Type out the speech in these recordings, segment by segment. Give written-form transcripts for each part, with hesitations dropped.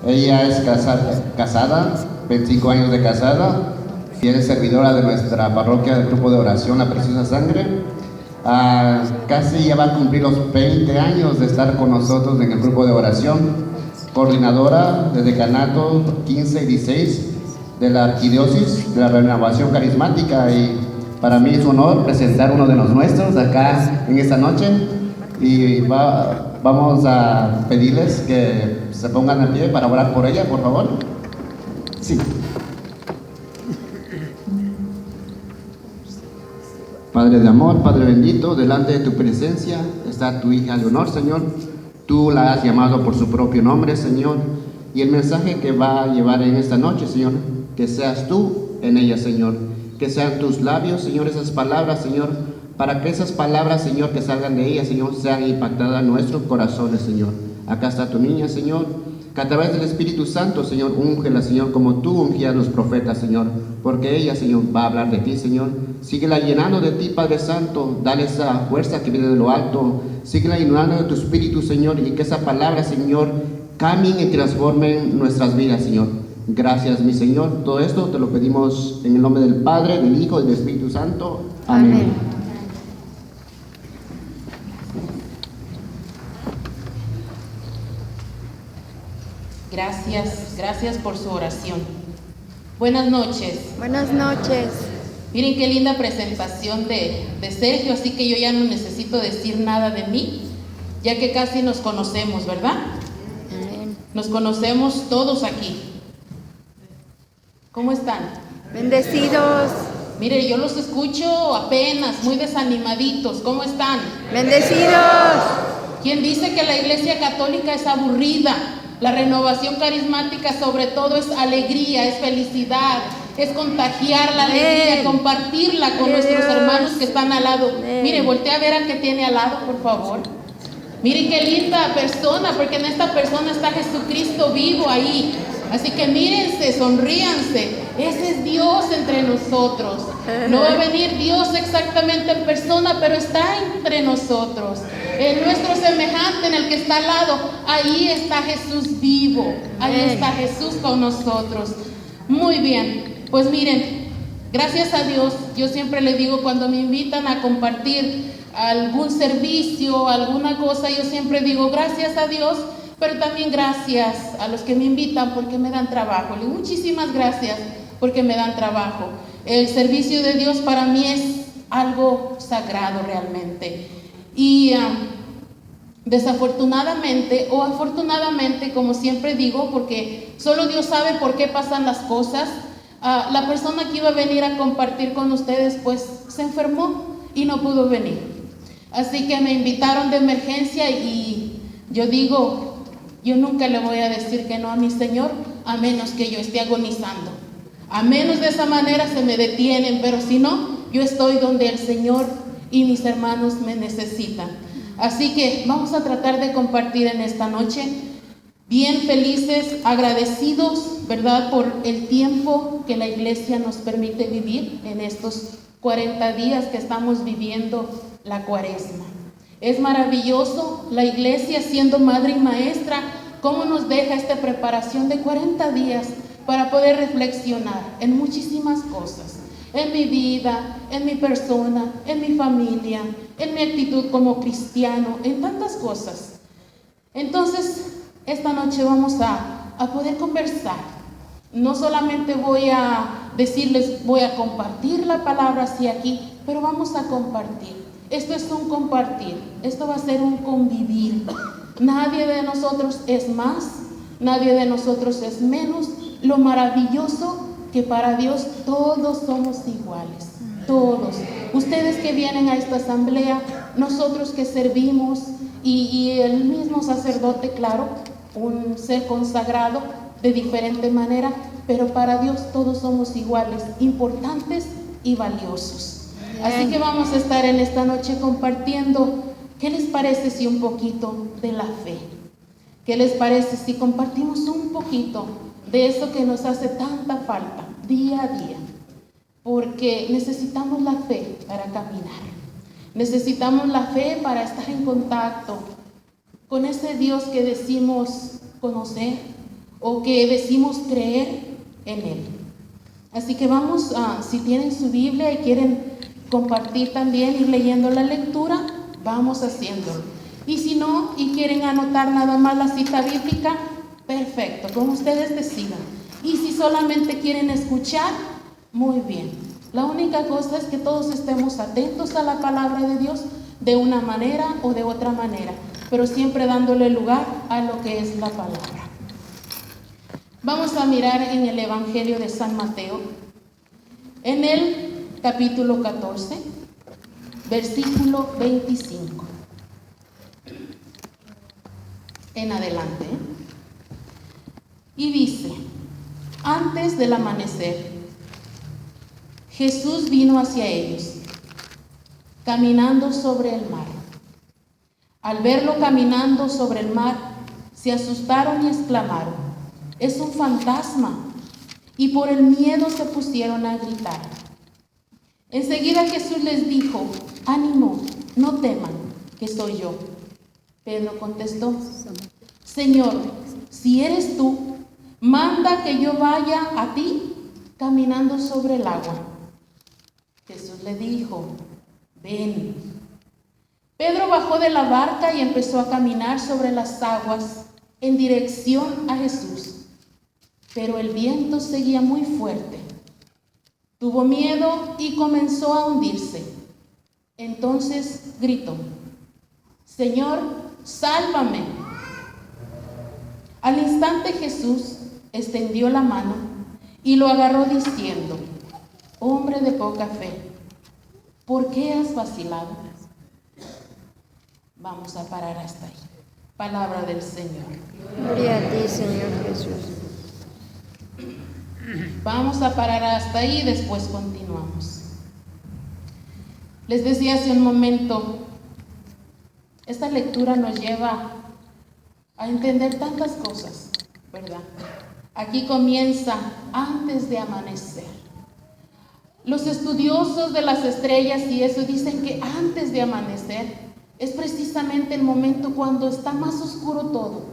Ella es casada, 25 años de casada, fiel servidora de nuestra parroquia del grupo de oración La Preciosa Sangre. Casi ya va a cumplir los 20 años de estar con nosotros en el grupo de oración, coordinadora de decanato 15 y 16 de la Arquidiócesis de la Renovación Carismática, y para mí es un honor presentar uno de los nuestros acá en esta noche, y vamos a pedirles que se pongan de pie para orar por ella, por favor. Sí. Padre de amor, Padre bendito, delante de tu presencia está tu hija Leonor, Señor. Tú la has llamado por su propio nombre, Señor, y el mensaje que va a llevar en esta noche, Señor, que seas tú en ella, Señor, que sean tus labios, Señor, esas palabras, Señor, para que esas palabras, Señor, que salgan de ella, Señor, sean impactadas en nuestros corazones, Señor. Acá está tu niña, Señor, que a través del Espíritu Santo, Señor, úngela, Señor, como tú ungías a los profetas, Señor, porque ella, Señor, va a hablar de ti, Señor. Síguela llenando de ti, Padre Santo, dale esa fuerza que viene de lo alto, síguela llenando de tu Espíritu, Señor, y que esa palabra, Señor, cambien y transformen nuestras vidas, Señor. Gracias, mi Señor. Todo esto te lo pedimos en el nombre del Padre, del Hijo y del Espíritu Santo. Amén. Gracias por su oración. Buenas noches. Buenas noches. Miren qué linda presentación de Sergio, así que yo ya no necesito decir nada de mí, ya que casi nos conocemos, ¿verdad? Amén. Nos conocemos todos aquí. ¿Cómo están? Bendecidos. Mire, yo los escucho apenas, muy desanimaditos. ¿Cómo están? Bendecidos. ¿Quién dice que la Iglesia Católica es aburrida? La renovación carismática sobre todo es alegría, es felicidad, es contagiar la alegría, compartirla con nuestros hermanos que están al lado. Mire, voltea a ver al que tiene al lado, por favor. Miren qué linda persona, porque en esta persona está Jesucristo vivo ahí. Así que mírense, sonríanse. Ese es Dios entre nosotros. No va a venir Dios exactamente en persona, pero está entre nosotros. En nuestro semejante, en el que está al lado, ahí está Jesús vivo. Ahí está Jesús con nosotros. Muy bien, pues miren, gracias a Dios, yo siempre le digo cuando me invitan a compartir algún servicio, alguna cosa, yo siempre digo gracias a Dios, pero también gracias a los que me invitan porque me dan trabajo. Le digo muchísimas gracias porque me dan trabajo. El servicio de Dios para mí es algo sagrado realmente. Y desafortunadamente o afortunadamente, como siempre digo, porque solo Dios sabe por qué pasan las cosas, la persona que iba a venir a compartir con ustedes pues se enfermó y no pudo venir. Así que me invitaron de emergencia y yo digo, yo nunca le voy a decir que no a mi Señor a menos que yo esté agonizando. A menos de esa manera se me detienen, pero si no, yo estoy donde el Señor y mis hermanos me necesitan. Así que vamos a tratar de compartir en esta noche, bien felices, agradecidos, ¿verdad?, por el tiempo que la iglesia nos permite vivir en estos 40 días que estamos viviendo la Cuaresma. Es maravilloso la iglesia siendo madre y maestra, cómo nos deja esta preparación de 40 días para poder reflexionar en muchísimas cosas. En mi vida, en mi persona, en mi familia, en mi actitud como cristiano, en tantas cosas. Entonces, esta noche vamos a poder conversar. No solamente voy a decirles, voy a compartir la palabra así aquí, pero vamos a compartir. Esto es un compartir, esto va a ser un convivir. Nadie de nosotros es más, nadie de nosotros es menos. Lo maravilloso que para Dios todos somos iguales, todos. Ustedes que vienen a esta asamblea, nosotros que servimos y el mismo sacerdote, claro, un ser consagrado de diferente manera, pero para Dios todos somos iguales, importantes y valiosos. Así que vamos a estar en esta noche compartiendo. ¿Qué les parece si un poquito de la fe? ¿Qué les parece si compartimos un poquito de eso que nos hace tanta falta día a día? Porque necesitamos la fe para caminar. Necesitamos la fe para estar en contacto con ese Dios que decimos conocer o que decimos creer en Él. Así que vamos, si tienen su Biblia y quieren compartir también, ir leyendo la lectura, vamos haciéndolo. Y si no, y quieren anotar nada más la cita bíblica, perfecto, como ustedes decidan. Y si solamente quieren escuchar, muy bien. La única cosa es que todos estemos atentos a la palabra de Dios de una manera o de otra manera, pero siempre dándole lugar a lo que es la palabra. Vamos a mirar en el Evangelio de San Mateo, en el capítulo 14, versículo 25. En adelante. Y dice: antes del amanecer, Jesús vino hacia ellos, caminando sobre el mar. Al verlo caminando sobre el mar, se asustaron y exclamaron: es un fantasma, y por el miedo se pusieron a gritar. Enseguida Jesús les dijo: ánimo, no teman, que soy yo. Pedro contestó: Señor, si eres tú, manda que yo vaya a ti caminando sobre el agua. Jesús le dijo: ven. Pedro bajó de la barca y empezó a caminar sobre las aguas en dirección a Jesús. Pero el viento seguía muy fuerte. Tuvo miedo y comenzó a hundirse. Entonces gritó: Señor, sálvame. Al instante Jesús extendió la mano y lo agarró diciendo: hombre de poca fe, ¿por qué has vacilado? Vamos a parar hasta ahí. Palabra del Señor. Gloria a ti, Señor Jesús. Vamos a parar hasta ahí y después continuamos. Les decía hace un momento, esta lectura nos lleva a entender tantas cosas, ¿verdad? Aquí comienza antes de amanecer. Los estudiosos de las estrellas y eso dicen que antes de amanecer es precisamente el momento cuando está más oscuro todo,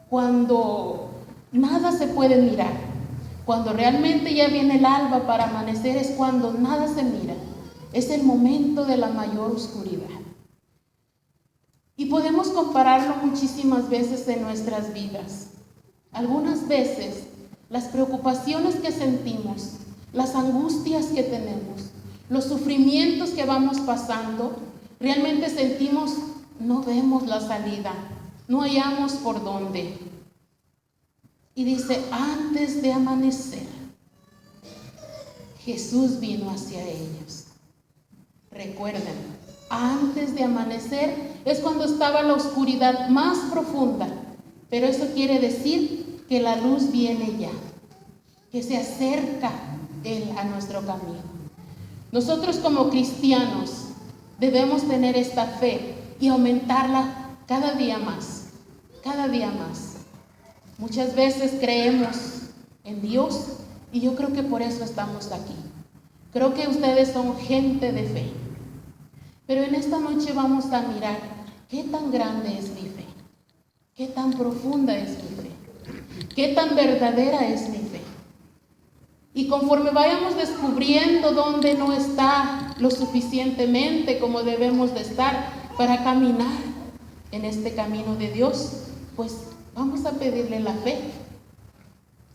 cuando nada se puede mirar, cuando realmente ya viene el alba para amanecer, es cuando nada se mira, es el momento de la mayor oscuridad. Y podemos compararlo muchísimas veces en nuestras vidas. Algunas veces las preocupaciones que sentimos, las angustias que tenemos, los sufrimientos que vamos pasando, realmente sentimos, no vemos la salida, no hallamos por dónde. Y dice, antes de amanecer, Jesús vino hacia ellos. Recuerden, antes de amanecer es cuando estaba la oscuridad más profunda, pero eso quiere decir que la luz viene ya, que se acerca Él a nuestro camino. Nosotros como cristianos debemos tener esta fe y aumentarla cada día más, cada día más. Muchas veces creemos en Dios y yo creo que por eso estamos aquí. Creo que ustedes son gente de fe. Pero en esta noche vamos a mirar qué tan grande es mi fe, qué tan profunda es mi fe, qué tan verdadera es mi fe. Y conforme vayamos descubriendo dónde no está lo suficientemente como debemos de estar para caminar en este camino de Dios, pues vamos a pedirle la fe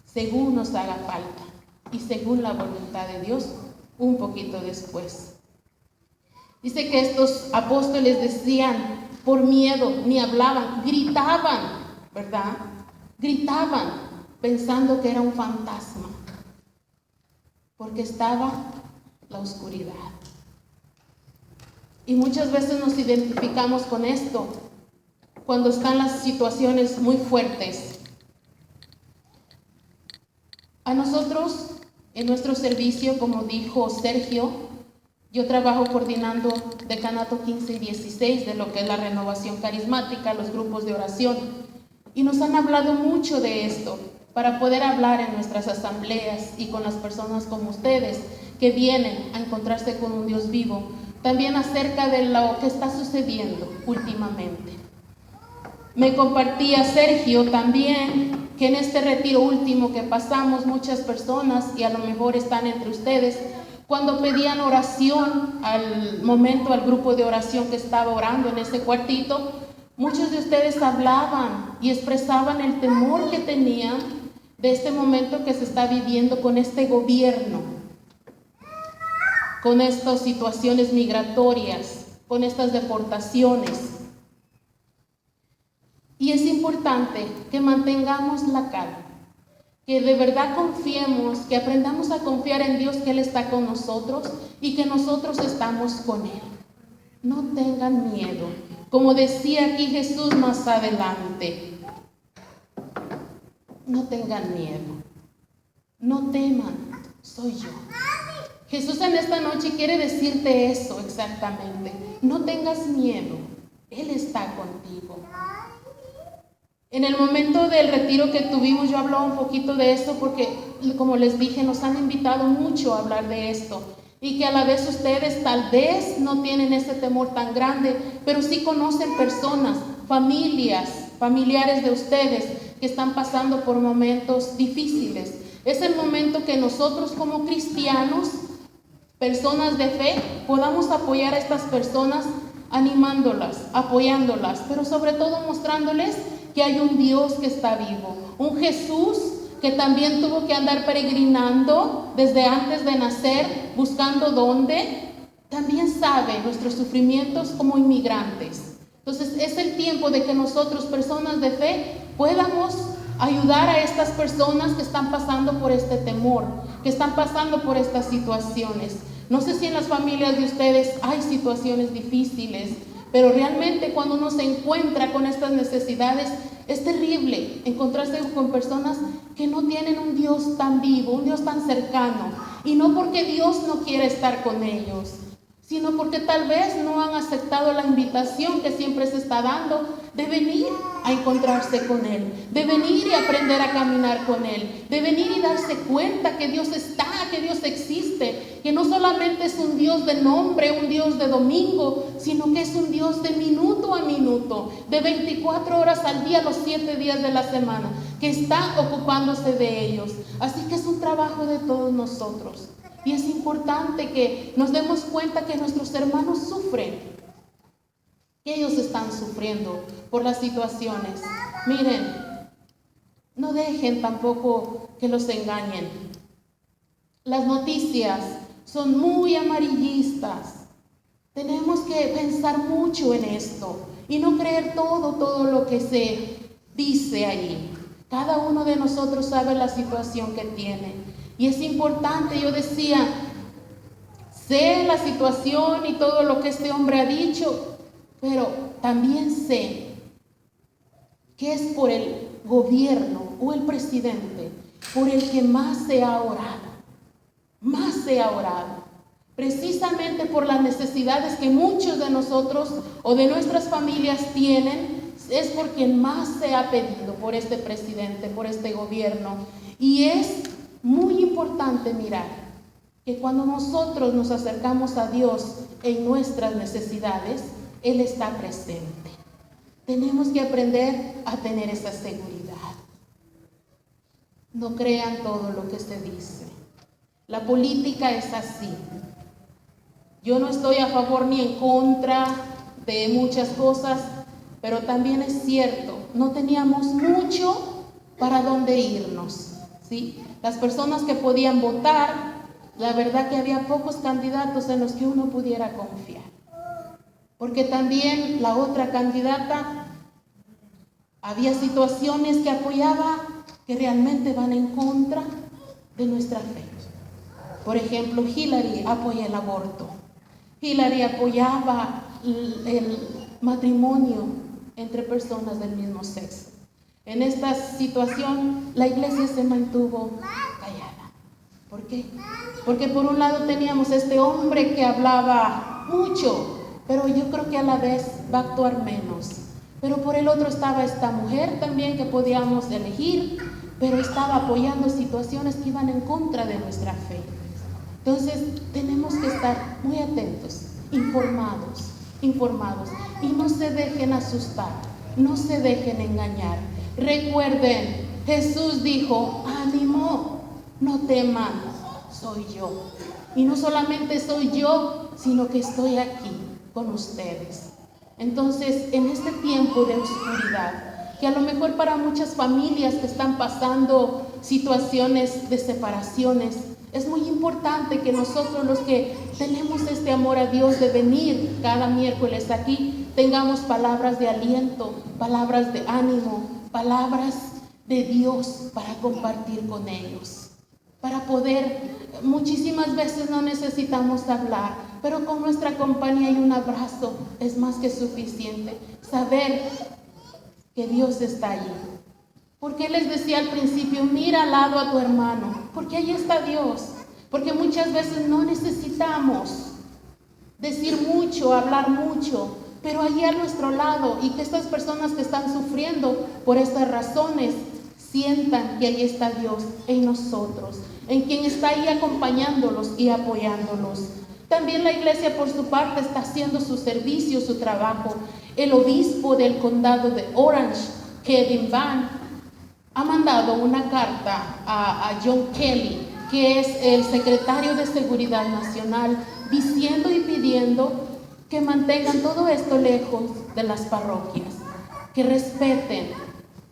según nos haga falta y según la voluntad de Dios un poquito después. Dice que estos apóstoles decían por miedo, ni hablaban, gritaban, ¿verdad? Gritaban pensando que era un fantasma, porque estaba la oscuridad. Y muchas veces nos identificamos con esto cuando están las situaciones muy fuertes. A nosotros, en nuestro servicio, como dijo Sergio, yo trabajo coordinando decanato 15 y 16 de lo que es la renovación carismática, los grupos de oración. Y nos han hablado mucho de esto para poder hablar en nuestras asambleas y con las personas como ustedes que vienen a encontrarse con un Dios vivo, también acerca de lo que está sucediendo últimamente. Me compartía Sergio también que en este retiro último que pasamos, muchas personas, y a lo mejor están entre ustedes, cuando pedían oración al momento, al grupo de oración que estaba orando en ese cuartito, muchos de ustedes hablaban y expresaban el temor que tenían de este momento que se está viviendo con este gobierno, con estas situaciones migratorias, con estas deportaciones. Y es importante que mantengamos la calma, que de verdad confiemos, que aprendamos a confiar en Dios, que Él está con nosotros y que nosotros estamos con Él. No tengan miedo. Como decía aquí Jesús más adelante, no tengan miedo, no teman, soy yo. Jesús en esta noche quiere decirte eso exactamente. No tengas miedo, Él está contigo. En el momento del retiro que tuvimos, yo hablaba un poquito de eso porque, como les dije, nos han invitado mucho a hablar de esto. Y que a la vez ustedes tal vez no tienen ese temor tan grande, pero sí conocen personas, familiares de ustedes que están pasando por momentos difíciles. Es el momento que nosotros como cristianos, personas de fe, podamos apoyar a estas personas, animándolas, apoyándolas, pero sobre todo mostrándoles que hay un Dios que está vivo, un Jesús que también tuvo que andar peregrinando desde antes de nacer, buscando dónde, también sabe nuestros sufrimientos como inmigrantes. Entonces es el tiempo de que nosotros, personas de fe, podamos ayudar a estas personas que están pasando por este temor, que están pasando por estas situaciones. No sé si en las familias de ustedes hay situaciones difíciles, pero realmente cuando uno se encuentra con estas necesidades, es terrible encontrarse con personas que no tienen un Dios tan vivo, un Dios tan cercano. Y no porque Dios no quiera estar con ellos, sino porque tal vez no han aceptado la invitación que siempre se está dando de venir a encontrarse con Él, de venir y aprender a caminar con Él, de venir y darse cuenta que Dios está, que Dios existe, que no solamente es un Dios de nombre, un Dios de domingo, sino que es un Dios de minuto a minuto, de 24 horas al día, los 7 días de la semana, que está ocupándose de ellos. Así que es un trabajo de todos nosotros. Y es importante que nos demos cuenta que nuestros hermanos sufren, que ellos están sufriendo por las situaciones. Miren, no dejen tampoco que los engañen. Las noticias son muy amarillistas. Tenemos que pensar mucho en esto y no creer todo lo que se dice ahí. Cada uno de nosotros sabe la situación que tiene. Y es importante, yo decía, sé la situación y todo lo que este hombre ha dicho, pero también sé que es por el gobierno o el presidente por el que más se ha orado, precisamente por las necesidades que muchos de nosotros o de nuestras familias tienen, es por quien más se ha pedido, por este presidente, por este gobierno. Y es muy importante mirar que cuando nosotros nos acercamos a Dios en nuestras necesidades, Él está presente. Tenemos que aprender a tener esa seguridad. No crean todo lo que se dice. La política es así. Yo no estoy a favor ni en contra de muchas cosas, pero también es cierto, no teníamos mucho para dónde irnos, ¿sí? Las personas que podían votar, la verdad que había pocos candidatos en los que uno pudiera confiar. Porque también la otra candidata, había situaciones que apoyaba que realmente van en contra de nuestra fe. Por ejemplo, Hillary apoya el aborto. Hillary apoyaba el matrimonio entre personas del mismo sexo. En esta situación, la iglesia se mantuvo callada. ¿Por qué? Porque por un lado teníamos este hombre que hablaba mucho, pero yo creo que a la vez va a actuar menos. Pero por el otro estaba esta mujer también que podíamos elegir, pero estaba apoyando situaciones que iban en contra de nuestra fe. Entonces tenemos que estar muy atentos, informados, y no se dejen asustar. No se dejen engañar. Recuerden, Jesús dijo, ánimo, no teman, soy yo. Y no solamente soy yo, sino que estoy aquí con ustedes. Entonces, en este tiempo de oscuridad, que a lo mejor para muchas familias que están pasando situaciones de separaciones, es muy importante que nosotros, los que tenemos este amor a Dios de venir cada miércoles aquí, tengamos palabras de aliento, palabras de ánimo, palabras de Dios para compartir con ellos. Para poder, muchísimas veces no necesitamos hablar, pero con nuestra compañía y un abrazo es más que suficiente. Saber que Dios está allí. Porque les decía al principio, mira al lado a tu hermano, porque ahí está Dios. Porque muchas veces no necesitamos decir mucho, hablar mucho, pero allí a nuestro lado, y que estas personas que están sufriendo por estas razones sientan que ahí está Dios en nosotros, en quien está ahí acompañándolos y apoyándolos. También la iglesia por su parte está haciendo su servicio, su trabajo. El obispo del condado de Orange, Kevin Van, ha mandado una carta a John Kelly, que es el secretario de Seguridad Nacional, diciendo y pidiendo que mantengan todo esto lejos de las parroquias, que respeten.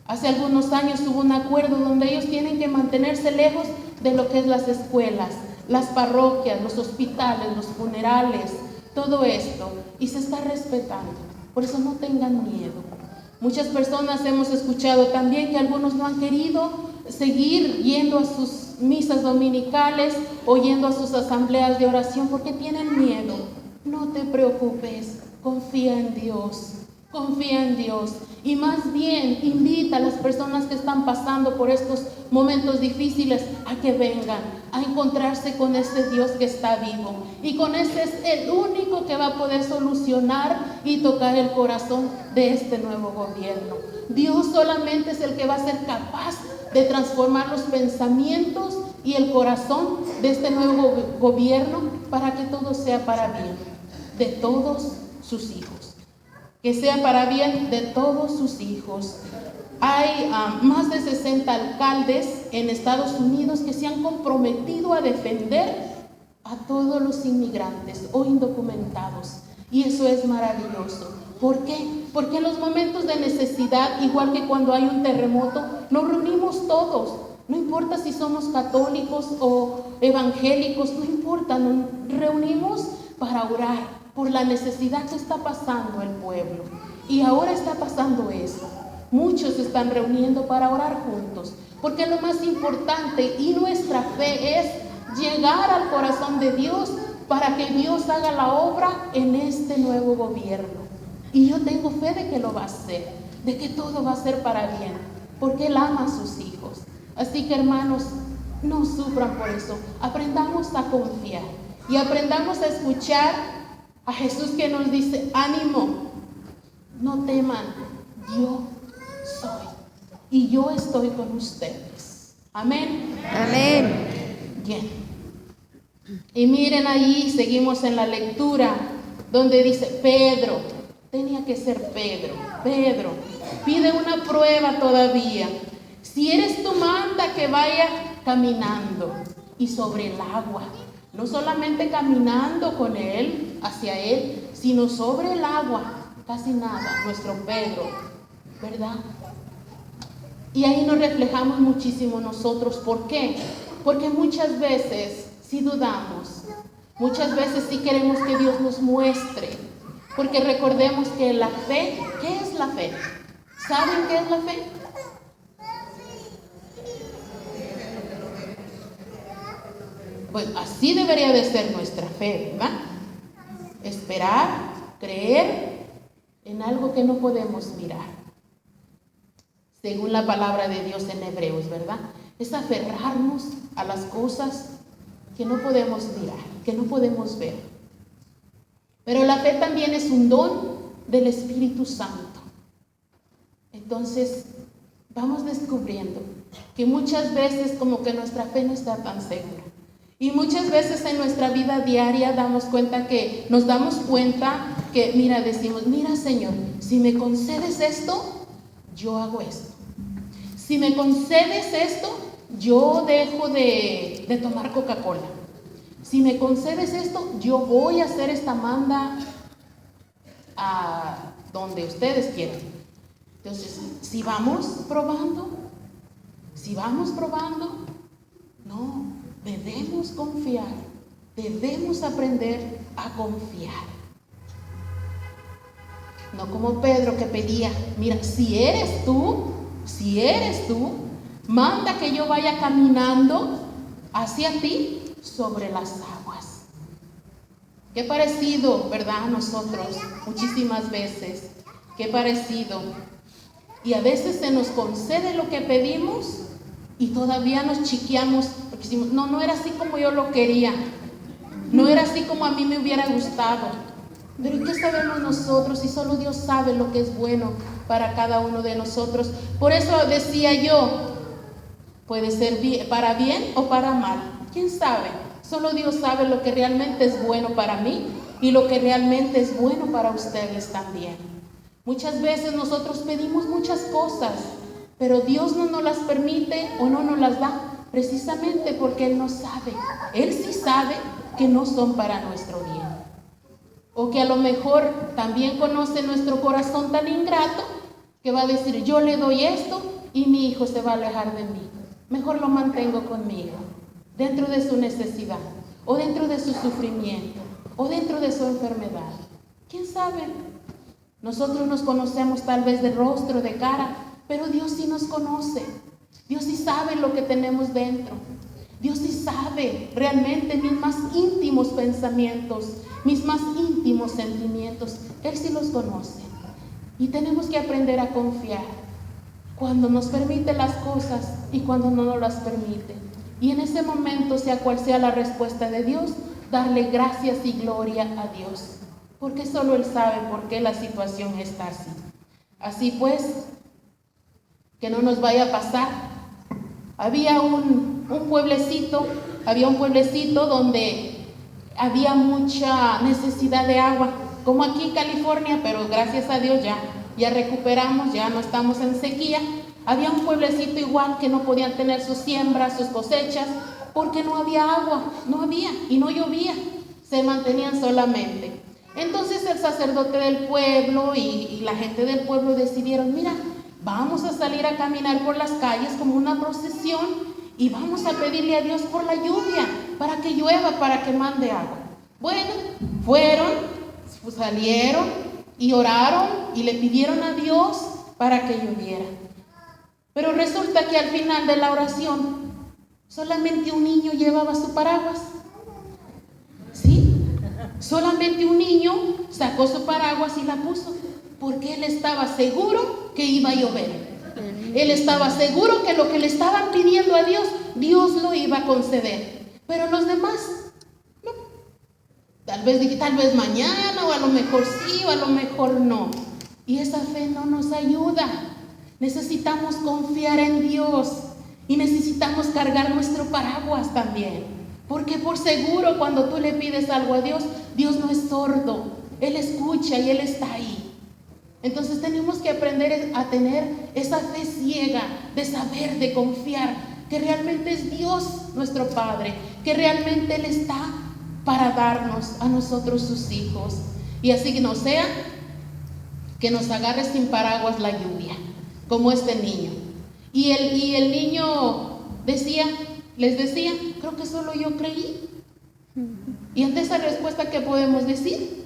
Hace algunos años hubo un acuerdo donde ellos tienen que mantenerse lejos de lo que es las escuelas, las parroquias, los hospitales, los funerales, todo esto, y se está respetando. Por eso no tengan miedo. Muchas personas hemos escuchado también que algunos no han querido seguir yendo a sus misas dominicales o yendo a sus asambleas de oración porque tienen miedo. No te preocupes, confía en Dios. Confía en Dios y más bien invita a las personas que están pasando por estos momentos difíciles a que vengan a encontrarse con ese Dios que está vivo, y con ese es el único que va a poder solucionar y tocar el corazón de este nuevo gobierno. Dios solamente es el que va a ser capaz de transformar los pensamientos y el corazón de este nuevo gobierno para que todo sea para bien de todos sus hijos. Que sea para bien de todos sus hijos. Hay más de 60 alcaldes en Estados Unidos que se han comprometido a defender a todos los inmigrantes o indocumentados. Y eso es maravilloso. ¿Por qué? Porque en los momentos de necesidad, igual que cuando hay un terremoto, nos reunimos todos. No importa si somos católicos o evangélicos, no importa, nos reunimos para orar por la necesidad que está pasando el pueblo. Y ahora está pasando eso. Muchos se están reuniendo para orar juntos, porque lo más importante y nuestra fe es llegar al corazón de Dios para que Dios haga la obra en este nuevo gobierno. Y yo tengo fe de que lo va a hacer, de que todo va a ser para bien, porque Él ama a sus hijos. Así que, hermanos, no sufran por eso. Aprendamos a confiar y aprendamos a escuchar a Jesús, que nos dice, ánimo, no teman, yo soy y yo estoy con ustedes. Amén. Amén. Bien. Y miren allí, seguimos en la lectura, donde dice Pedro, tenía que ser Pedro, pide una prueba todavía. Si eres tú, manda que vaya caminando y sobre el agua. No solamente caminando con él, hacia él, sino sobre el agua. Casi nada, nuestro Pedro, ¿verdad? Y ahí nos reflejamos muchísimo nosotros. ¿Por qué? Porque muchas veces sí dudamos. Muchas veces sí queremos que Dios nos muestre. Porque recordemos que la fe, ¿qué es la fe? ¿Saben qué es la fe? Pues así debería de ser nuestra fe, ¿verdad? Esperar, creer en algo que no podemos mirar. Según la palabra de Dios en Hebreos, ¿verdad? Es aferrarnos a las cosas que no podemos mirar, que no podemos ver. Pero la fe también es un don del Espíritu Santo. Entonces, vamos descubriendo que muchas veces como que nuestra fe no está tan segura. Y muchas veces en nuestra vida diaria nos damos cuenta que, mira, decimos, mira Señor, si me concedes esto, yo hago esto. Si me concedes esto, yo dejo de tomar Coca-Cola. Si me concedes esto, yo voy a hacer esta manda a donde ustedes quieran. Entonces, si vamos probando, no, debemos confiar, debemos aprender a confiar. No como Pedro que pedía, mira, si eres tú, manda que yo vaya caminando hacia ti sobre las aguas. Qué parecido, ¿verdad? A nosotros, muchísimas veces, qué parecido. Y a veces se nos concede lo que pedimos y todavía nos chiqueamos porque decimos, no era así como yo lo quería, no era así como a mí me hubiera gustado. Pero ¿y qué sabemos nosotros? Y solo Dios sabe lo que es bueno para cada uno de nosotros. Por eso decía yo, puede ser para bien o para mal. ¿Quién sabe? Solo Dios sabe lo que realmente es bueno para mí y lo que realmente es bueno para ustedes también. Muchas veces nosotros pedimos muchas cosas, pero Dios no nos las permite o no nos las da precisamente porque Él no sabe. Él sí sabe que no son para nuestro bien. O que a lo mejor también conoce nuestro corazón tan ingrato que va a decir, yo le doy esto y mi hijo se va a alejar de mí. Mejor lo mantengo conmigo, dentro de su necesidad, o dentro de su sufrimiento, o dentro de su enfermedad. ¿Quién sabe? Nosotros nos conocemos tal vez de rostro, de cara, pero Dios sí nos conoce. Dios sí sabe lo que tenemos dentro. Dios sí sabe realmente mis más íntimos pensamientos, mis más íntimos sentimientos. Él sí los conoce. Y tenemos que aprender a confiar cuando nos permite las cosas y cuando no nos las permite. Y en ese momento, sea cual sea la respuesta de Dios, darle gracias y gloria a Dios. Porque solo Él sabe por qué la situación está así. Así pues, que no nos vaya a pasar. Había un pueblecito donde había mucha necesidad de agua, como aquí en California, pero gracias a Dios ya recuperamos, ya no estamos en sequía. Había un pueblecito igual que no podían tener sus siembras, sus cosechas, porque no había agua, no había y no llovía, se mantenían solamente. Entonces el sacerdote del pueblo y la gente del pueblo decidieron, mira, vamos a salir a caminar por las calles como una procesión y vamos a pedirle a Dios por la lluvia, para que llueva, para que mande agua. Bueno, salieron y oraron y le pidieron a Dios para que lloviera. Pero resulta que al final de la oración, solamente un niño llevaba su paraguas. ¿Sí? Solamente un niño sacó su paraguas y la puso, porque él estaba seguro que iba a llover. Él estaba seguro que lo que le estaban pidiendo a Dios, Dios lo iba a conceder. Pero los demás, no. Tal vez mañana, o a lo mejor sí, o a lo mejor no. Y esa fe no nos ayuda. Necesitamos confiar en Dios y necesitamos cargar nuestro paraguas también. Porque por seguro cuando tú le pides algo a Dios, Dios no es sordo. Él escucha y Él está ahí. Entonces tenemos que aprender a tener esa fe ciega de saber, de confiar que realmente es Dios nuestro Padre, que realmente Él está para darnos a nosotros sus hijos. Y así que no sea que nos agarre sin paraguas la lluvia, como este niño. Y el niño les decía, creo que solo yo creí. Y ante esa respuesta, ¿qué podemos decir?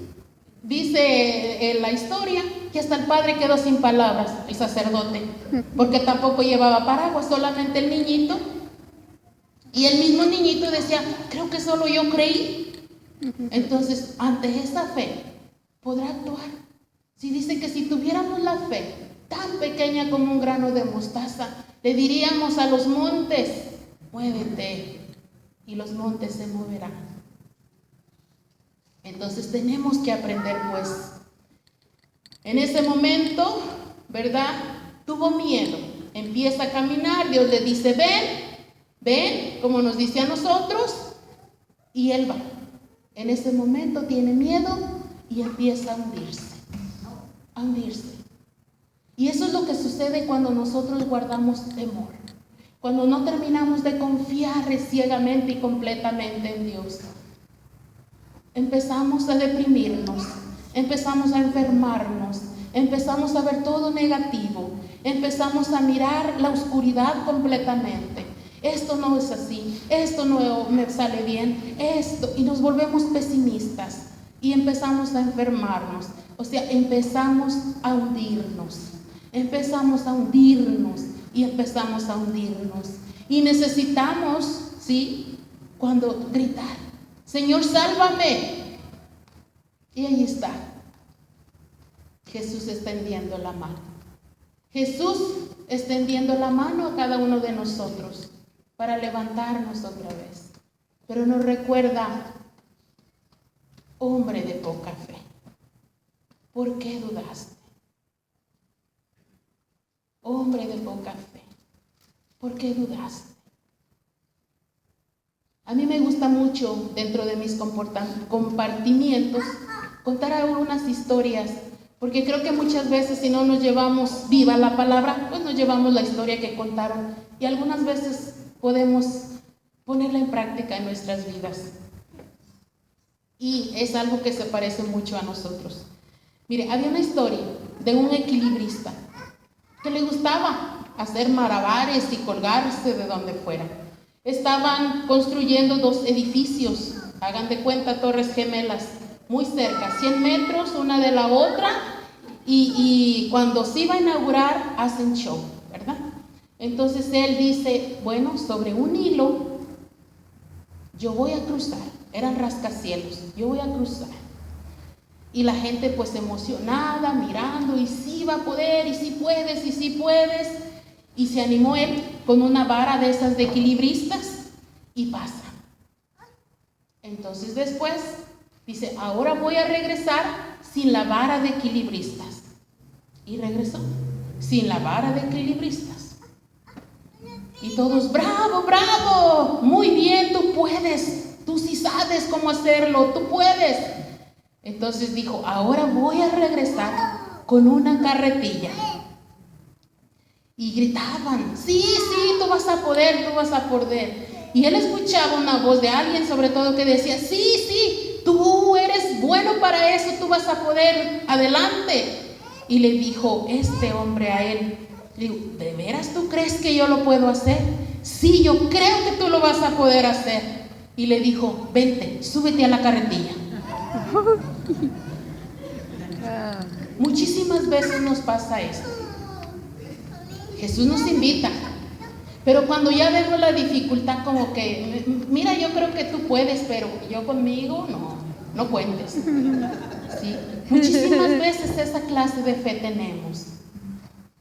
Dice en la historia que hasta el padre quedó sin palabras, el sacerdote, porque tampoco llevaba paraguas, solamente el niñito. Y el mismo niñito decía, creo que solo yo creí. Entonces, ante esa fe, podrá actuar. Si dice que si tuviéramos la fe tan pequeña como un grano de mostaza, le diríamos a los montes, muévete, y los montes se moverán. Entonces tenemos que aprender, pues. En ese momento, ¿verdad? Tuvo miedo. Empieza a caminar, Dios le dice, ven, como nos dice a nosotros, y él va. En ese momento tiene miedo y empieza a hundirse, a hundirse. Y eso es lo que sucede cuando nosotros guardamos temor, cuando no terminamos de confiar ciegamente y completamente en Dios. Empezamos a deprimirnos, empezamos a enfermarnos, empezamos a ver todo negativo, empezamos a mirar la oscuridad completamente. Esto no es así, esto no me sale bien, esto, y nos volvemos pesimistas y empezamos a enfermarnos. O sea, empezamos a hundirnos, empezamos a hundirnos y empezamos a hundirnos. Y necesitamos, ¿sí?, cuando gritar: Señor, sálvame. Y ahí está Jesús extendiendo la mano. Jesús extendiendo la mano a cada uno de nosotros para levantarnos otra vez. Pero nos recuerda: hombre de poca fe, ¿por qué dudaste? Hombre de poca fe, ¿por qué dudaste? A mí me gusta mucho, dentro de mis compartimientos, contar algunas historias, porque creo que muchas veces, si no nos llevamos viva la palabra, pues nos llevamos la historia que contaron, y algunas veces podemos ponerla en práctica en nuestras vidas. Y es algo que se parece mucho a nosotros. Mire, había una historia de un equilibrista que le gustaba hacer malabares y colgarse de donde fuera. Estaban construyendo 2 edificios, hagan de cuenta, torres gemelas, muy cerca, 100 metros una de la otra, y cuando se iba a inaugurar hacen show, ¿verdad? Entonces él dice: bueno, sobre un hilo yo voy a cruzar, eran rascacielos, yo voy a cruzar. Y la gente pues emocionada, mirando, y sí va a poder, y sí puedes, y sí puedes. Y se animó él con una vara de esas de equilibristas y pasa. Entonces después dice: ahora voy a regresar sin la vara de equilibristas. Y regresó sin la vara de equilibristas. Y todos: bravo, bravo, muy bien, tú puedes, tú sí sabes cómo hacerlo, tú puedes. Entonces dijo: ahora voy a regresar con una carretilla. Y gritaban: sí, sí, tú vas a poder, tú vas a poder. Y él escuchaba una voz de alguien, sobre todo, que decía: sí, sí, tú eres bueno para eso, tú vas a poder, adelante. Y le dijo este hombre a él, le digo: ¿de veras tú crees que yo lo puedo hacer? Sí, yo creo que tú lo vas a poder hacer. Y le dijo: vente, súbete a la carretilla. Muchísimas veces nos pasa esto. Jesús nos invita, pero cuando ya vemos la dificultad, como que: mira, yo creo que tú puedes, pero yo conmigo no cuentes. ¿Sí? Muchísimas veces esa clase de fe tenemos.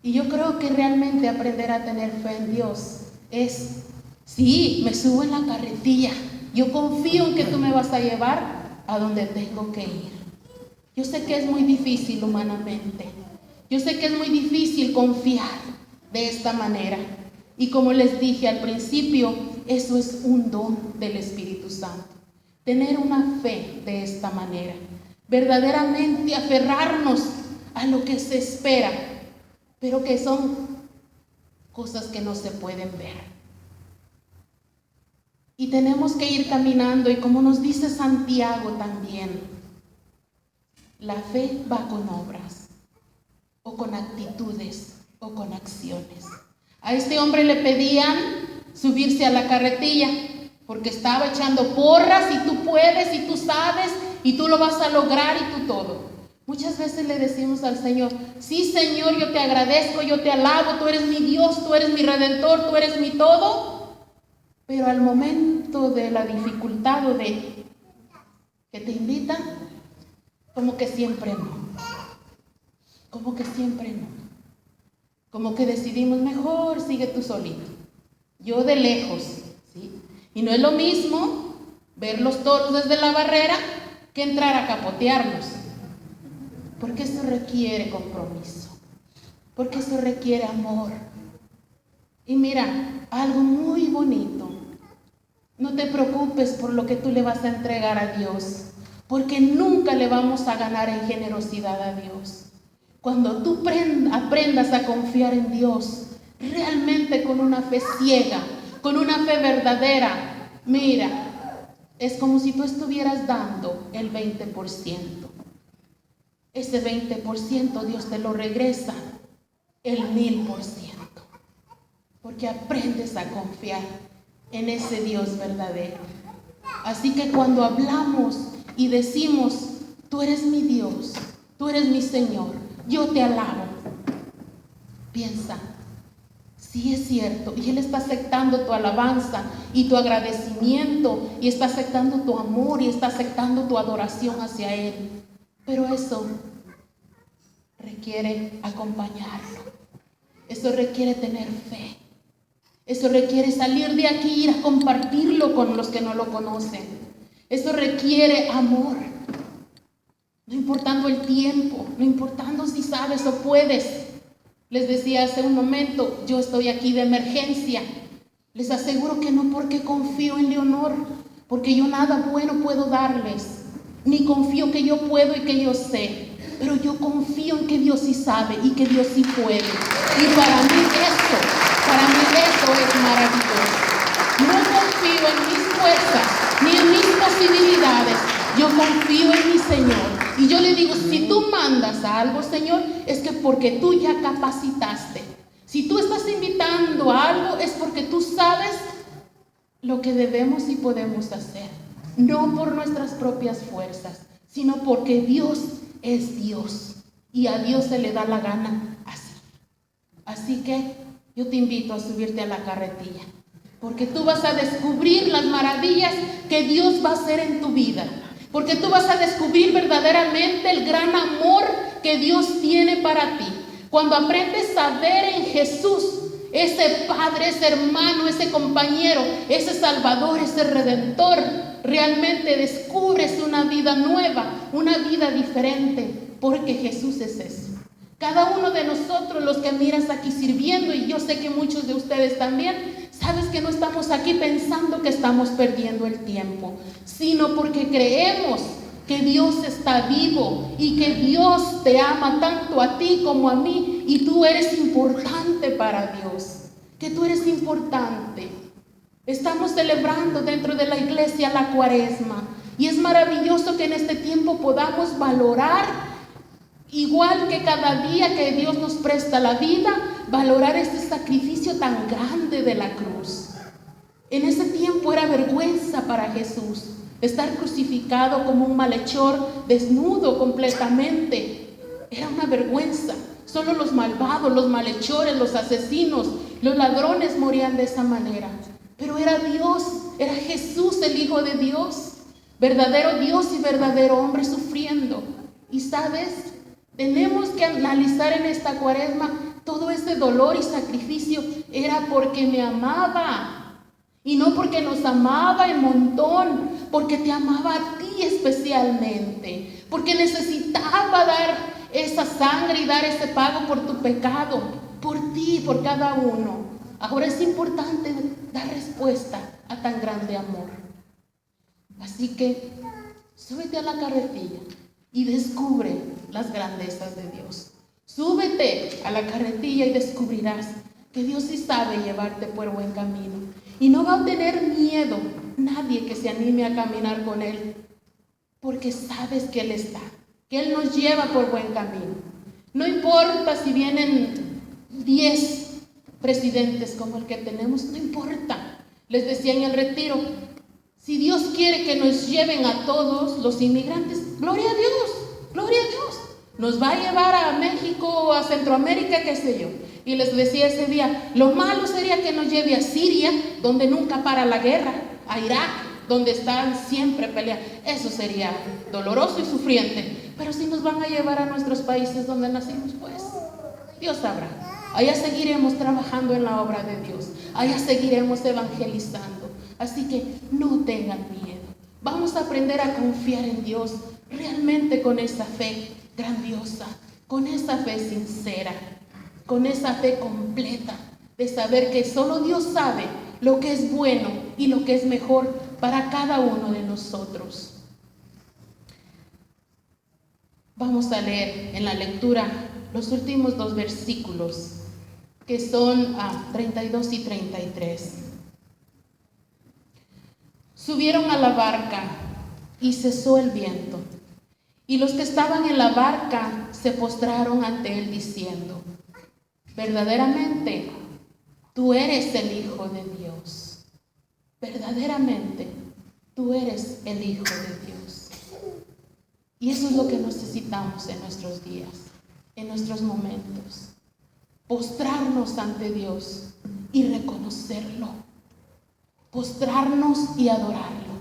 Y yo creo que realmente aprender a tener fe en Dios es: sí, me subo en la carretilla, yo confío en que tú me vas a llevar a donde tengo que ir. Yo sé que es muy difícil humanamente, yo sé que es muy difícil confiar de esta manera, y como les dije al principio, eso es un don del Espíritu Santo, tener una fe de esta manera, verdaderamente aferrarnos a lo que se espera, pero que son cosas que no se pueden ver. Y tenemos que ir caminando, y como nos dice Santiago también, la fe va con obras, o con actitudes, o con acciones. A este hombre le pedían subirse a la carretilla porque estaba echando porras: y tú puedes, y tú sabes, y tú lo vas a lograr, y tú todo. Muchas veces le decimos al Señor: sí, Señor, yo te agradezco, yo te alabo, tú eres mi Dios, tú eres mi Redentor, tú eres mi todo. Pero al momento de la dificultad o de que te invitan, como que siempre no. Como que siempre no. Como que decidimos: mejor sigue tú solito, yo de lejos, ¿sí? Y no es lo mismo ver los toros desde la barrera que entrar a capotearlos, porque eso requiere compromiso, porque eso requiere amor. Y mira, algo muy bonito: no te preocupes por lo que tú le vas a entregar a Dios, porque nunca le vamos a ganar en generosidad a Dios. Cuando tú aprendas a confiar en Dios, realmente con una fe ciega, con una fe verdadera, mira, es como si tú estuvieras dando el 20%. Ese 20% Dios te lo regresa el 1000%, porque aprendes a confiar en ese Dios verdadero. Así que cuando hablamos y decimos, tú eres mi Dios, tú eres mi Señor, yo te alabo, piensa, sí es cierto, y Él está aceptando tu alabanza y tu agradecimiento, y está aceptando tu amor, y está aceptando tu adoración hacia Él. Pero eso requiere acompañarlo. Eso requiere tener fe. Eso requiere salir de aquí e ir a compartirlo con los que no lo conocen. Eso requiere amor. No importando el tiempo, no importando si sabes o puedes. Les decía hace un momento, yo estoy aquí de emergencia. Les aseguro que no porque confío en Leonor, porque yo nada bueno puedo darles, ni confío que yo puedo y que yo sé, pero yo confío en que Dios sí sabe y que Dios sí puede. Y para mí eso es maravilloso. No confío en mis fuerzas ni en mis posibilidades, yo confío en mi Señor. Y yo le digo, si tú mandas a algo, Señor, es que porque tú ya capacitaste. Si tú estás invitando a algo, es porque tú sabes lo que debemos y podemos hacer. No por nuestras propias fuerzas, sino porque Dios es Dios. Y a Dios se le da la gana así. Así que yo te invito a subirte a la carretilla, porque tú vas a descubrir las maravillas que Dios va a hacer en tu vida. Porque tú vas a descubrir verdaderamente el gran amor que Dios tiene para ti. Cuando aprendes a ver en Jesús ese Padre, ese hermano, ese compañero, ese Salvador, ese Redentor, realmente descubres una vida nueva, una vida diferente, porque Jesús es eso. Cada uno de nosotros, los que miras aquí sirviendo, y yo sé que muchos de ustedes también, sabes que no estamos aquí pensando que estamos perdiendo el tiempo, sino porque creemos que Dios está vivo y que Dios te ama tanto a ti como a mí, y tú eres importante para Dios, que tú eres importante. Estamos celebrando dentro de la iglesia la Cuaresma, y es maravilloso que en este tiempo podamos valorar, igual que cada día que Dios nos presta la vida, valorar este sacrificio tan grande de la cruz. En ese tiempo era vergüenza para Jesús estar crucificado como un malhechor, desnudo completamente. Era una vergüenza. Solo los malvados, los malhechores, los asesinos, los ladrones morían de esa manera. Pero era Dios, era Jesús, el Hijo de Dios, verdadero Dios y verdadero hombre sufriendo. Y sabes, tenemos que analizar en esta Cuaresma, todo ese dolor y sacrificio era porque me amaba. Y no porque nos amaba en montón, porque te amaba a ti especialmente, porque necesitaba dar esa sangre y dar ese pago por tu pecado, por ti, por cada uno. Ahora es importante dar respuesta a tan grande amor. Así que súbete a la carretilla y descubre las grandezas de Dios. Súbete a la carretilla y descubrirás que Dios sí sabe llevarte por buen camino. Y no va a tener miedo nadie que se anime a caminar con Él, porque sabes que Él está, que Él nos lleva por buen camino. No importa si vienen 10 presidentes como el que tenemos, no importa. Les decía en el retiro, si Dios quiere que nos lleven a todos los inmigrantes, gloria a Dios, gloria a Dios. Nos va a llevar a México, a Centroamérica, qué sé yo. Y les decía ese día, lo malo sería que nos lleve a Siria, donde nunca para la guerra, a Irak, donde están siempre peleando. Eso sería doloroso y sufriente. Pero si nos van a llevar a nuestros países donde nacimos, pues Dios sabrá. Allá seguiremos trabajando en la obra de Dios. Allá seguiremos evangelizando. Así que no tengan miedo. Vamos a aprender a confiar en Dios realmente con esa fe grandiosa, con esa fe sincera, con esa fe completa de saber que solo Dios sabe lo que es bueno y lo que es mejor para cada uno de nosotros. Vamos a leer en la lectura los últimos 2 versículos, que son 32 y 33. Subieron a la barca y cesó el viento, y los que estaban en la barca se postraron ante él diciendo: verdaderamente, tú eres el Hijo de Dios. Verdaderamente, tú eres el Hijo de Dios. Y eso es lo que necesitamos en nuestros días, en nuestros momentos. Postrarnos ante Dios y reconocerlo. Postrarnos y adorarlo.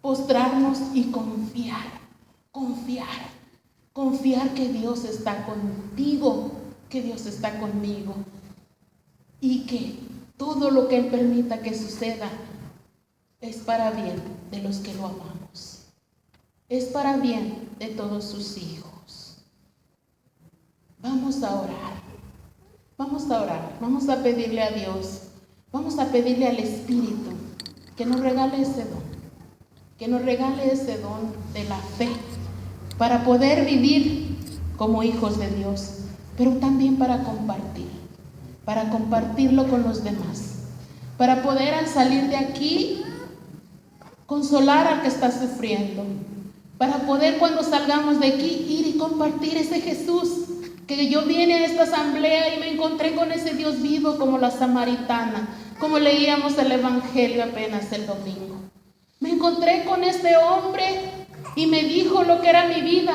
Postrarnos y confiar. Confiar que Dios está contigo, que Dios está conmigo. Y que todo lo que Él permita que suceda es para bien de los que lo amamos. Es para bien de todos sus hijos. Vamos a orar. Vamos a pedirle a Dios. Vamos a pedirle al Espíritu que nos regale ese don. Que nos regale ese don de la fe para poder vivir como hijos de Dios, pero también para compartirlo con los demás, para poder al salir de aquí consolar al que está sufriendo, para poder cuando salgamos de aquí ir y compartir ese Jesús, que yo vine a esta asamblea y me encontré con ese Dios vivo como la samaritana, como leíamos el Evangelio apenas el domingo. Me encontré con este hombre y me dijo lo que era mi vida,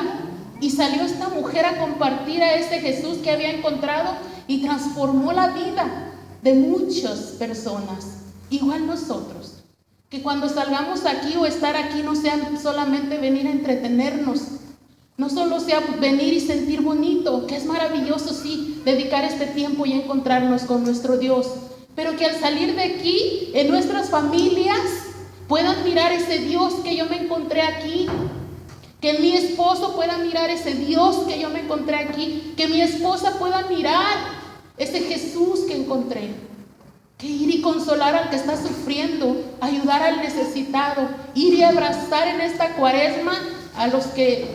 y salió esta mujer a compartir a ese Jesús que había encontrado y transformó la vida de muchas personas. Igual nosotros, que cuando salgamos aquí o estar aquí no sea solamente venir a entretenernos, no solo sea venir y sentir bonito, que es maravilloso, sí, dedicar este tiempo y encontrarnos con nuestro Dios, pero que al salir de aquí, en nuestras familias, puedan mirar ese Dios que yo me encontré aquí, que mi esposo pueda mirar ese Dios que yo me encontré aquí, que mi esposa pueda mirar ese Jesús que encontré, que ir y consolar al que está sufriendo, ayudar al necesitado, ir y abrazar en esta cuaresma a los que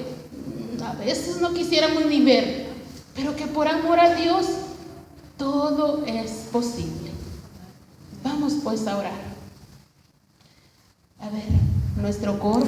a veces no quisiéramos ni ver, pero que por amor a Dios todo es posible. Vamos pues a orar. A ver, nuestro coro.